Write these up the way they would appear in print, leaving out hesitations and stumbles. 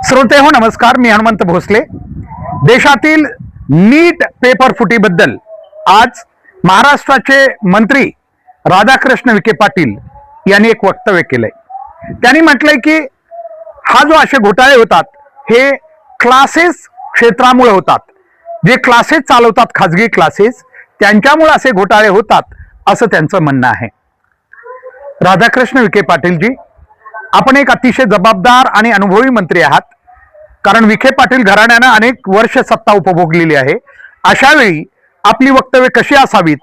श्रोते हो नमस्कार, मी हनुमंत भोसले। देशातील नीट पेपर फुटीबद्दल आज महाराष्ट्राचे मंत्री राधाकृष्ण विखे पाटील यांनी एक वक्तव्य केलंय। त्यांनी म्हटलंय की हा जो असे घोटाळे होतात हे क्लासेस क्षेत्रामुळे होतात, जे क्लासेस चालवतात खाजगी क्लासेस त्यांच्यामुळे असे घोटाळे होतात असं त्यांचं म्हणणं आहे। राधाकृष्ण विखे पाटीलजी, आपण एक अतिशय जबाबदार आणि अनुभवी मंत्री आहात, कारण विखे पाटील घराण्यानं अनेक वर्ष सत्ता उपभोगलेली आहे। अशा वेळी आपली वक्तव्य कशी असावीत,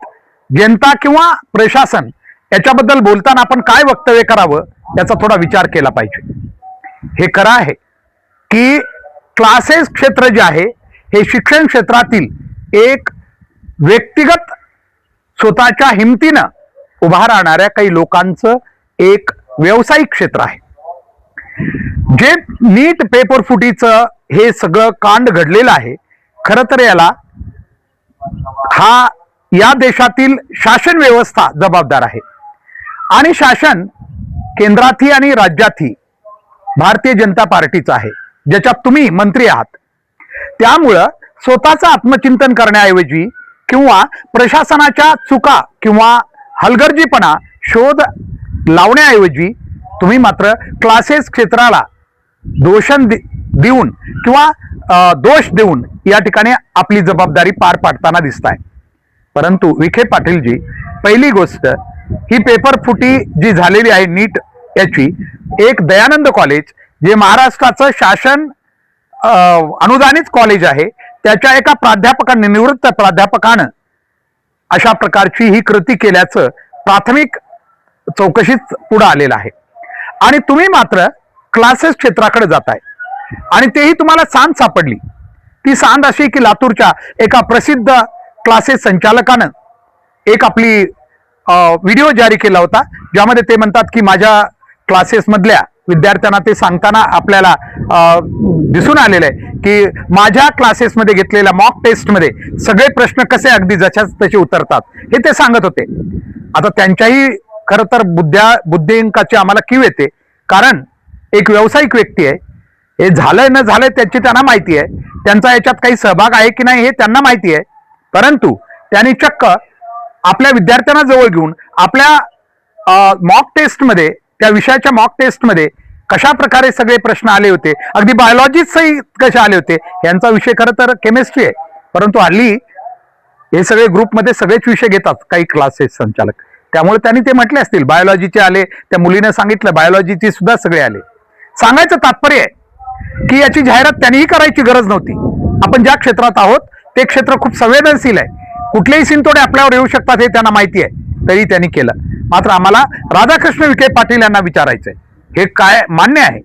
जनता किंवा प्रशासन याच्याबद्दल बोलताना आपण काय वक्तव्य करावं याचा थोडा विचार केला पाहिजे। हे खरं आहे की क्लासेस क्षेत्र जे आहे हे शिक्षण क्षेत्रातील एक व्यक्तिगत स्वतःच्या हिमतीनं उभा राहणाऱ्या काही लोकांचं एक व्यावसायिक क्षेत्र आहे। जे नीट पेपर फुटीचं हे सगळं कांड घडलेलं आहे, खरं तर याला या देशातील शासन व्यवस्था जबाबदार आहे। आणि शासन केंद्रातही आणि राज्यातही भारतीय जनता पार्टीचं आहे, ज्याच्यात तुम्ही मंत्री आहात। त्यामुळं स्वतःचं आत्मचिंतन करण्याऐवजी किंवा प्रशासनाच्या चुका किंवा हलगर्जीपणा शोध लावण्याऐवजी तुम्ही मात्र क्लासेस क्षेत्राला देऊन किंवा दोष देऊन या ठिकाणी आपली जबाबदारी पार पाडताना दिसताय। परंतु विखे पाटीलजी, पहिली गोष्ट ही पेपर फुटी जी झालेली आहे नीट याची, एक दयानंद कॉलेज जे महाराष्ट्राचं शासन अनुदानित कॉलेज आहे, त्याच्या एका प्राध्यापकाने, निवृत्त प्राध्यापकानं अशा प्रकारची ही कृती केल्याचं प्राथमिक चौकशीत पुढे आलेलं आहे। आणि तुम्ही मात्र क्लासेस क्षेत्राकडे जाताय आणि तेही तुम्हाला सांड सापडली। ती सांड अशी की लातूरच्या एका प्रसिद्ध क्लासेस संचालकानं एक आपली व्हिडिओ जारी केला होता, ज्यामध्ये ते म्हणतात की माझ्या क्लासेस मधल्या विद्यार्थ्यांना ते सांगताना आपल्याला दिसून आलेलं आहे की माझ्या क्लासेसमध्ये घेतलेल्या मॉक टेस्टमध्ये सगळे प्रश्न कसे अगदी जशाच तसे उतरतात, हे ते सांगत होते। आता त्यांच्याही खरं तर बुद्धिंकाची आम्हाला कीव येते, कारण एक व्यावसायिक व्यक्ती आहे, हे झालंय न झालंय त्याची त्यांना माहिती आहे, त्यांचा याच्यात काही सहभाग आहे की नाही हे त्यांना माहिती आहे। परंतु त्यांनी चक्क आपल्या विद्यार्थ्यांना जवळ घेऊन आपल्या मॉक टेस्टमध्ये, त्या विषयाच्या मॉक टेस्टमध्ये कशा प्रकारे सगळे प्रश्न आले होते, अगदी बायोलॉजीचंही कसे आले होते, यांचा विषय खरं तर केमिस्ट्री आहे। परंतु हल्ली हे सगळे ग्रुपमध्ये सगळेच विषय घेतात काही क्लासेस संचालक, त्यामुळे त्यांनी ते म्हटले असतील बायोलॉजीचे आले, त्या मुलीने सांगितलं बायोलॉजीचे सुद्धा सगळे आले। सांगायचं तात्पर्य आहे की याची जाहिरात त्यांनीही करायची गरज नव्हती। आपण ज्या क्षेत्रात आहोत ते क्षेत्र खूप संवेदनशील आहे, कुठलेही सिंतोडे आपल्यावर येऊ शकतात हे त्यांना माहिती आहे, तरी त्यांनी केलं। मात्र आम्हाला राधाकृष्ण विखे पाटील यांना विचारायचंय, हे काय मान्य आहे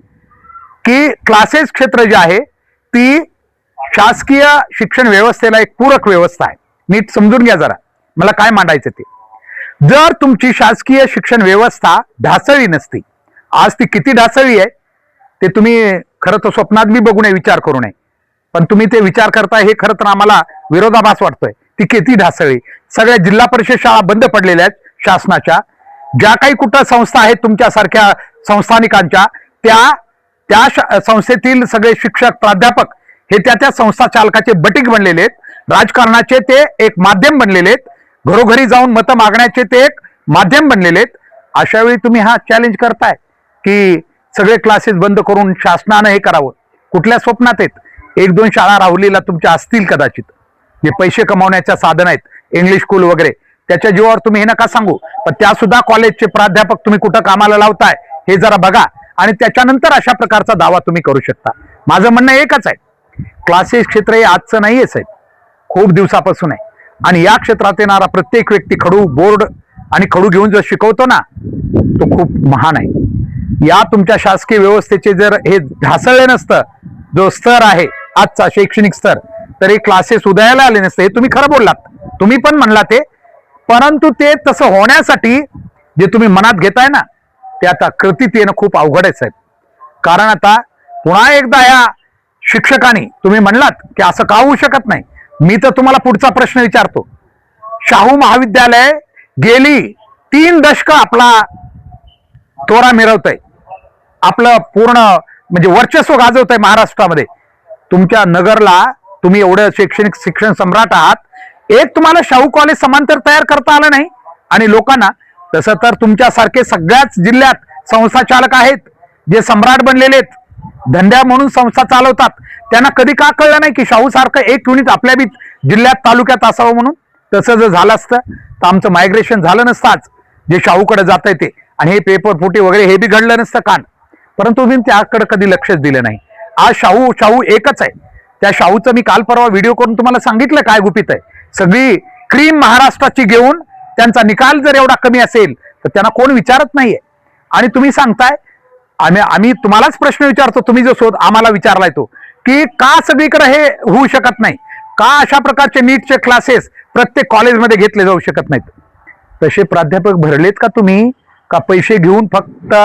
की क्लासेस क्षेत्र जे आहे ती शासकीय शिक्षण व्यवस्थेला एक पूरक व्यवस्था आहे? नीट समजून घ्या जरा मला काय मांडायचं ते। जर तुमची शासकीय शिक्षण व्यवस्था ढासळली नसती, आज ती किती ढासळली आहे ते तुम्ही खरं तर स्वप्नात बी बघू नये, विचार करू नये, पण तुम्ही ते विचार करताय हे खरं तर आम्हाला विरोधाभास वाटतोय। ती किती ढासळली, सगळ्या जिल्हा परिषद शाळा बंद पडलेल्या आहेत शासनाच्या, ज्या काही कुठं संस्था आहेत तुमच्यासारख्या संस्थानिकांच्या, त्या संस्थेतील सगळे शिक्षक प्राध्यापक हे त्या संस्था चालकाचे बटीक बनलेले आहेत, राजकारणाचे ते एक माध्यम बनलेले आहेत, घरोघरी जाऊन मतं मागण्याचे ते एक माध्यम बनलेले आहेत। अशा वेळी तुम्ही हा चॅलेंज करताय की सगळे क्लासेस बंद करून शासनानं हे करावं, कुठल्या स्वप्नात आहेत? एक दोन शाळा राहुलीला तुमच्या असतील कदाचित, जे पैसे कमावण्याच्या साधन आहेत, इंग्लिश स्कूल वगैरे, त्याच्या जीवावर तुम्ही हे नका सांगू, पण त्या सुद्धा कॉलेजचे प्राध्यापक तुम्ही कुठं कामाला लावताय हे जरा बघा, आणि त्याच्यानंतर अशा प्रकारचा दावा तुम्ही करू शकता। माझं म्हणणं एकच आहे, क्लासेस क्षेत्र हे आजचं नाहीये साहेब, खूप दिवसापासून आहे। आणि या क्षेत्रात येणारा प्रत्येक व्यक्ती खडू बोर्ड आणि खडू घेऊन जो शिकवतो ना, तो खूप महान आहे। या तुमच्या शासकीय व्यवस्थेचे जर हे ढासळले नसतं, जो स्तर आहे आजचा शैक्षणिक स्तर, तर हे क्लासेस उदयाला आले नसते। हे तुम्ही खरं बोललात, तुम्ही पण म्हणला ते, परंतु ते तसं होण्यासाठी जे तुम्ही मनात घेताय ना, ते आता कृतीत येणं खूप अवघड आहे साहेब। कारण आता पुन्हा एकदा या शिक्षकांनी, तुम्ही म्हणलात की असं का होऊ शकत नाही, मी तर तुम्हाला पुढचा प्रश्न विचारतो। शाहू महाविद्यालय गेली 3 दशक आपला तोरा मिरवतंय, आपलं पूर्ण म्हणजे वर्चस्व गाजवत आहे महाराष्ट्रामध्ये. तुमच्या नगरला तुम्ही एवढं शैक्षणिक शिक्षण सम्राट आहात, एक तुम्हाला शाहू कॉलेज समांतर तयार करता आलं नाही. आणि लोकांना तसं तर तुमच्यासारखे सगळ्याच जिल्ह्यात संस्था चालक आहेत जे सम्राट बनलेले आहेत, धंद्या म्हणून संस्था चालवतात. त्यांना कधी का कळलं नाही की शाहू सारखं एक युनिट आपल्या बी जिल्ह्यात तालुक्यात असावं म्हणून. तसं जर झालं असतं तर आमचं मायग्रेशन झालं नसतं आज जे शाहूकडे जात आहे ते, आणि हे पेपर फुटी वगैरे हे बी घडलं नसतं कान. परंतु मी त्याकडे कधी लक्षच दिलं नाही. आज शाहू शाहू एकच आहे. त्या शाहूचं मी काल परवा व्हिडिओ करून तुम्हाला सांगितलं काय गुपित आहे. सगळी क्रीम महाराष्ट्राची घेऊन त्यांचा निकाल जर एवढा कमी असेल तर त्यांना कोण विचारत नाहीये. आणि तुम्ही सांगताय, आम्ही तुम्हालाच प्रश्न विचारतो, तुम्ही जो शोध आम्हाला विचारलाय तो, की का सगळीकडे हे होऊ शकत नाही, का अशा प्रकारचे नीटचे क्लासेस प्रत्येक कॉलेजमध्ये घेतले जाऊ शकत नाहीत. तसे प्राध्यापक भरलेत का तुम्ही, का पैसे घेऊन फक्त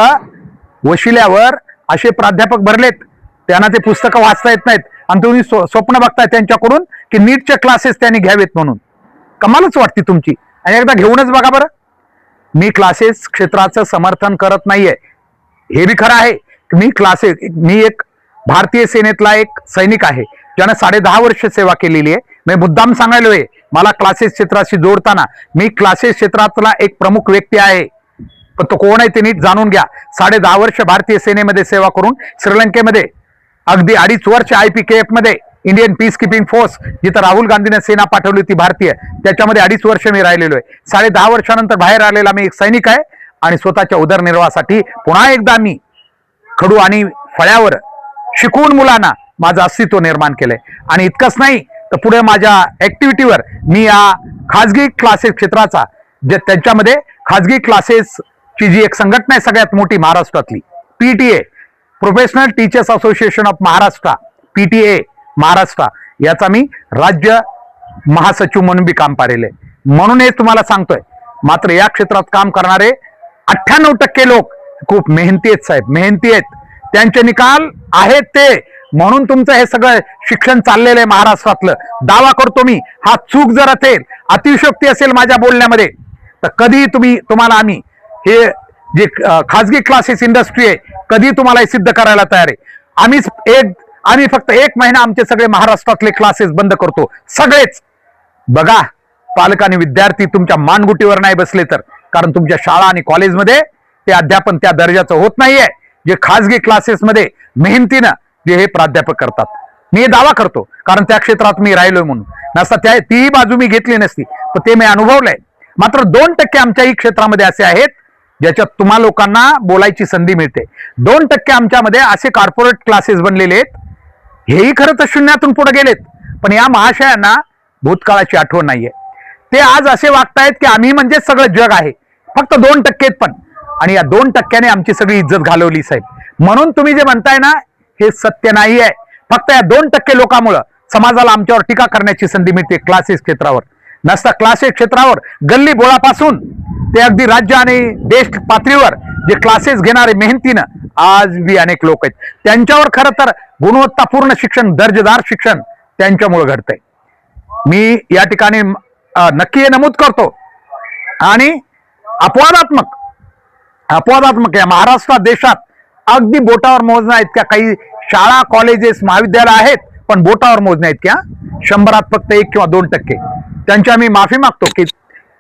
वशिल्यावर असे प्राध्यापक भरलेत? त्यांना ते पुस्तकं वाचता येत नाहीत आणि तुम्ही स्वप्न बघताय त्यांच्याकडून की नीटचे क्लासेस त्यांनी घ्यावेत म्हणून. कमालच वाटते तुमची. आणि एकदा घेऊनच बघा बरं. मी क्लासेस क्षेत्राचं समर्थन करत नाहीये, हे बी खरं आहे. मी एक भारतीय सेनेतला एक सैनिक आहे ज्यानं 10.5 वर्ष सेवा केलेली आहे. मी मुद्दाम सांगायलोय, मला क्लासेस क्षेत्राशी जोडताना मी क्लासेस क्षेत्रातला एक प्रमुख व्यक्ती आहे. पण तो कोण आहे ते नीट जाणून घ्या. 10.5 वर्ष भारतीय सेनेमध्ये सेवा करून श्रीलंकेमध्ये अगदी 2.5 वर्ष IPKF मध्ये, इंडियन पीस कीपिंग फोर्स, जिथं राहुल गांधीने सेना पाठवली होती भारतीय, त्याच्यामध्ये 2.5 वर्ष मी राहिलेलो आहे. 10.5 वर्षानंतर बाहेर आलेला मी एक सैनिक आहे आणि स्वतःच्या उदरनिर्वाहासाठी पुन्हा एकदा मी खडू आणि फळ्यावर शिकवून मुलांना माझं अस्तित्व निर्माण केलंय. आणि इतकंच नाही तर पुढे माझ्या ऍक्टिव्हिटीवर मी या खाजगी क्लासेस क्षेत्राचा, जे त्यांच्यामध्ये खाजगी क्लासेसची जी एक संघटना आहे सगळ्यात मोठी महाराष्ट्रातली, PTA, professional teachers association of Maharashtra, PTA Maharashtra, याचा मी राज्य महासचिव म्हणून बी काम पाहिलेलं आहे. म्हणून हे तुम्हाला सांगतोय. मात्र या क्षेत्रात काम करणारे 98% लोक खूप मेहनती आहेत साहेब, मेहनती आहेत. त्यांचे निकाल आहेत ते, म्हणून तुमचं हे सगळं शिक्षण चाललेलं आहे महाराष्ट्रातलं. दावा करतो मी, हा चूक जर असेल, अतिशयोक्ती असेल माझ्या बोलण्यामध्ये, तर कधी तुम्हाला आम्ही हे जे खाजगी क्लासेस इंडस्ट्री आहे, कधी तुम्हाला हे सिद्ध करायला तयार आहे. आम्ही फक्त 1 महिना आमचे सगळे महाराष्ट्रातले क्लासेस बंद करतो, सगळेच. बघा, पालक आणि विद्यार्थी तुमच्या मानगुटीवर नाही बसले तर, कारण तुमच्या शाळा आणि कॉलेजमध्ये ते अध्यापन त्या दर्जाचं होत नाहीये जे खाजगी क्लासेसमध्ये मेहनतीनं जे हे प्राध्यापक करतात. मी दावा करतो, कारण त्या क्षेत्रात मी राहिलोय म्हणून. नसता तीही बाजू मी घेतली नसती, पण ते मी अनुभवलंय. मात्र 2% आमच्याही क्षेत्रामध्ये असे आहेत ज्याच्यात तुम्हा लोकांना बोलायची संधी मिळते. 2% आमच्यामध्ये असे कॉर्पोरेट क्लासेस बनलेले आहेत, हेही खरं तर शून्यातून पुढे गेलेत. पण या महाशयांना भूतकाळाची आठवण नाहीये. ते आज असे वागतायत की आम्ही म्हणजे सगळं जग आहे. फक्त 2% पण, आणि या 2%ने आमची सगळी इज्जत घालवली साहेब. म्हणून तुम्ही जे म्हणताय ना, हे सत्य नाही आहे. फक्त या 2% लोकांमुळं समाजाला आमच्यावर टीका करण्याची संधी मिळते क्लासेस क्षेत्रावर. नसता क्लासेस क्षेत्रावर गल्ली बोळापासून ते अगदी राज्य आणि देश पातळीवर जे क्लासेस घेणारे मेहनतीनं आज बी अनेक लोक आहेत, त्यांच्यावर खरं तर गुणवत्तापूर्ण शिक्षण, दर्जेदार शिक्षण त्यांच्यामुळे घडतंय. मी या ठिकाणी नक्की हे नमूद करतो. आणि अपवादात्मक या महाराष्ट्रात, देशात अगदी बोटावर मोजण्या इतक्या काही शाळा, कॉलेजेस, महाविद्यालय आहेत, पण बोटावर मोजण्या इतक्या, 100त फक्त 1 किंवा 2%. त्यांच्या मी माफी मागतो की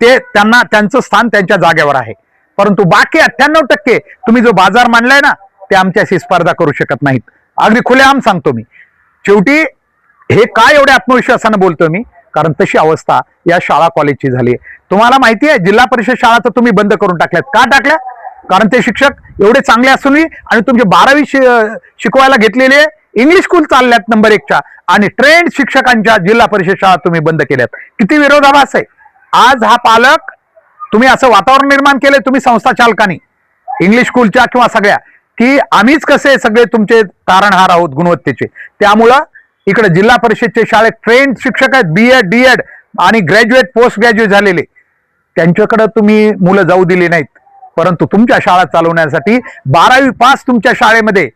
त्यांचं स्थान त्यांच्या जागेवर आहे. परंतु बाकी 98% तुम्ही जो बाजार मांडलाय ना, ते आमच्याशी स्पर्धा करू शकत नाहीत. अगदी खुलेआम सांगतो मी. शेवटी हे काय एवढ्या आत्मविश्वासानं बोलतोय मी, कारण तशी अवस्था या शाळा कॉलेजची झाली आहे. तुम्हाला माहिती आहे, जिल्हा परिषद शाळा तर तुम्ही बंद करून टाकल्यात. का टाकल्या? कारण ते शिक्षक एवढे चांगले असूनही, आणि तुमचे 12वी शिकवायला घेतलेले इंग्लिश स्कूल चालल्यात नंबर 1च्या, आणि ट्रेंड शिक्षकांच्या जिल्हा परिषद शाळा तुम्ही बंद केल्यात. किती विरोधाभास आहे. आज हा पालक, तुम्ही असं वातावरण निर्माण केलंय तुम्ही संस्था चालकांनी, इंग्लिश स्कूलच्या किंवा सगळ्या, की आम्हीच कसे सगळे तुमचे तारणहार आहोत गुणवत्तेचे. त्यामुळं इकडे जिल्हा परिषदचे शाळेत ट्रेंड शिक्षक आहेत, BEd, DEd आणि ग्रॅज्युएट, पोस्ट ग्रॅज्युएट झालेले, त्यांच्याकडे तुम्ही मुलं जाऊ दिली नाहीत. परंतु तुमच्या शाळा चालवण्यासाठी 12वी पास तुमच्या शाळेमध्ये,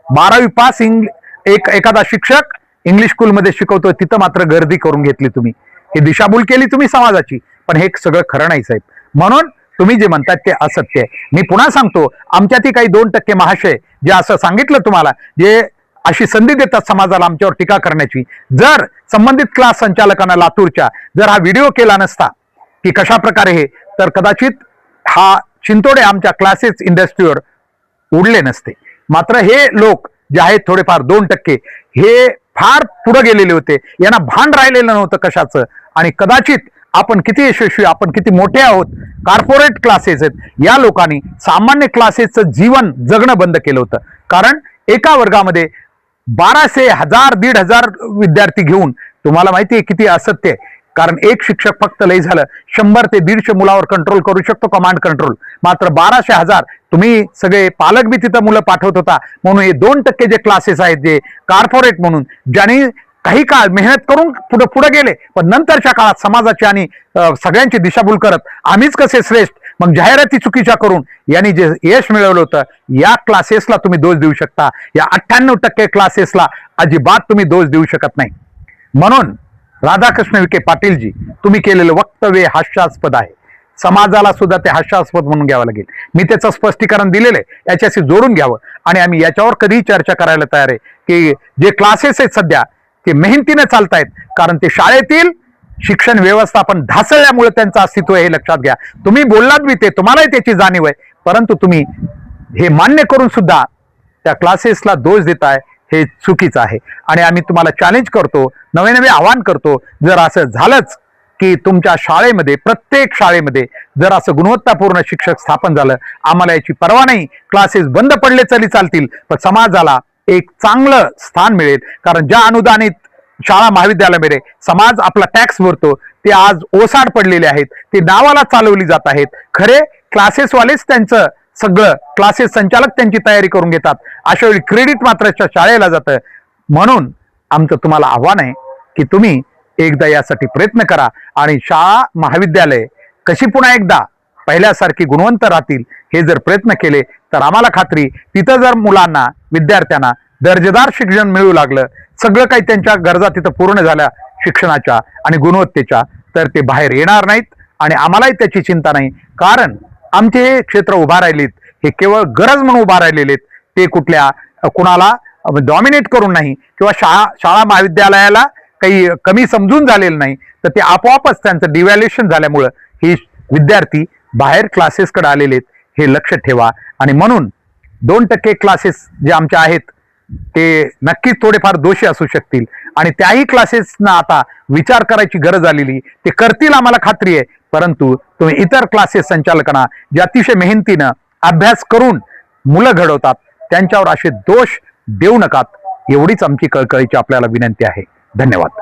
12वी पास एखादा शिक्षक इंग्लिश स्कूलमध्ये शिकवतोय, तिथं मात्र गर्दी करून घेतली तुम्ही. ही दिशाभूल केली तुम्ही समाजाची. पण हे सगळं खरं नाही साहेब. म्हणून तुम्ही जे म्हणतात ते असत्य आहे. मी पुन्हा सांगतो, आमच्यातील काही 2% महाशय जे असं सांगितलं तुम्हाला, जे अशी संधी देतात समाजाला आमच्यावर टीका करण्याची, जर संबंधित क्लास संचालकांना लातूरच्या जर हा व्हिडिओ केला नसता की कशा प्रकारे हे, तर कदाचित हा चिंतोडे आमच्या क्लासेस इंडस्ट्रीवर उडले नसते. मात्र हे लोक जे आहेत थोडेफार 2%, हे फार पुढे गेलेले होते, यांना भान राहिलेलं नव्हतं कशाचं. आणि कदाचित आपण किती यशस्वी, आपण किती मोठे आहोत, कॉर्पोरेट क्लासेस आहेत, या लोकांनी सामान्य क्लासेसचं जीवन जगणं बंद केलं होतं. कारण एका वर्गामध्ये 1200, 1000, 1500 विद्यार्थी घेऊन, तुम्हाला माहिती आहे किती असत्य आहे. कारण एक शिक्षक फक्त लय झालं 100 ते 150 मुलावर कंट्रोल करू शकतो, कमांड कंट्रोल. मात्र 1200, 1000 तुम्ही सगळे पालक बी तिथं मुलं पाठवत होता. म्हणून हे 2% जे क्लासेस आहेत, जे कॉर्पोरेट म्हणून, ज्यांनी काही काळ मेहनत करून पुढे पुढे गेले, पण नंतरच्या काळात समाजाची आणि सगळ्यांची दिशाभूल करत आम्हीच कसे श्रेष्ठ, मग जाहिराती चुकीच्या करून यांनी जे यश मिळवलं होतं, या क्लासेसला तुम्ही दोष देऊ शकता. या 98% क्लासेसला अजिबात तुम्ही दोष देऊ शकत नाही. म्हणून राधाकृष्ण विखे पाटीलजी, तुम्ही केलेलं वक्तव्य हास्यास्पद आहे. समाजाला सुद्धा ते हास्यास्पद म्हणून घ्यावं लागेल. मी त्याचं स्पष्टीकरण दिलेलं आहे, याच्याशी जोडून घ्यावं. आणि आम्ही याच्यावर कधीही चर्चा करायला तयार आहे की जे क्लासेस आहेत सध्या ते मेहनतीने चालतायत, कारण ते शाळेतील शिक्षण व्यवस्थापन ढासळल्यामुळे त्यांचं अस्तित्व हे लक्षात घ्या. तुम्ही बोललात बी ते, तुम्हालाही त्याची जाणीव आहे, परंतु तुम्ही हे मान्य करून सुद्धा त्या क्लासेसला दोष देताय, हे चुकीचं आहे. आणि आम्ही तुम्हाला चॅलेंज करतो, नवे नवे आवाहन करतो, जर असं झालंच की तुमच्या शाळेमध्ये, प्रत्येक शाळेमध्ये जर असं गुणवत्तापूर्ण शिक्षक स्थापन झालं, आम्हाला याची पर्वा नाही, क्लासेस बंद पडले तरी चालतील, पण समाजाला एक चांगलं स्थान मिळेल. कारण ज्या अनुदानित शाळा महाविद्यालयामध्ये समाज आपला टॅक्स भरतो, ते आज ओसाड पडलेले आहेत, ते नावाला चालवली जात आहेत. खरे क्लासेसवालेच त्यांचं सगळं, क्लासेस संचालक त्यांची तयारी करून घेतात. अशा वेळी क्रेडिट मात्र शाळेला जातं. म्हणून आमचं तुम्हाला आव्हान आहे की तुम्ही एकदा यासाठी प्रयत्न करा आणि शाळा महाविद्यालय कशी पुन्हा एकदा पहिल्यासारखी गुणवंत राहतील, हे जर प्रयत्न केले तर आम्हाला खात्री, तिथं जर मुलांना, विद्यार्थ्यांना दर्जेदार शिक्षण मिळू लागलं, सगळं काही त्यांच्या गरजा तिथं पूर्ण झाल्या शिक्षणाच्या आणि गुणवत्तेच्या, तर ते बाहेर येणार नाहीत. आणि आम्हालाही त्याची चिंता नाही, कारण आमचे हे क्षेत्र उभा राहिलेत, हे केवळ गरज म्हणून उभा राहिलेले आहेत. ते कुठल्या कुणाला डॉमिनेट करून नाही, किंवा शाळा महाविद्यालयाला काही कमी समजून झालेलं नाही, तर ते आपोआपच त्यांचं डिव्हॅल्युएशन झाल्यामुळं ही विद्यार्थी बाहेर क्लासेसकडे आलेले आहेत, हे लक्ष ठेवा. आणि म्हणून 2% क्लासेस जे आमचे आहेत ते नक्कीच थोडेफार दोषी असू शकतील, आणि त्याही क्लासेसना आता विचार करायची गरज आलेली, ते करतील आम्हाला खात्री आहे. परंतु तुम्ही इतर क्लासेस संचालकांना, जे अतिशय मेहनतीनं अभ्यास करून मुलं घडवतात, त्यांच्यावर असे दोष देऊ नका, एवढीच आमची कळकळीची आपल्याला विनंती आहे. धन्यवाद.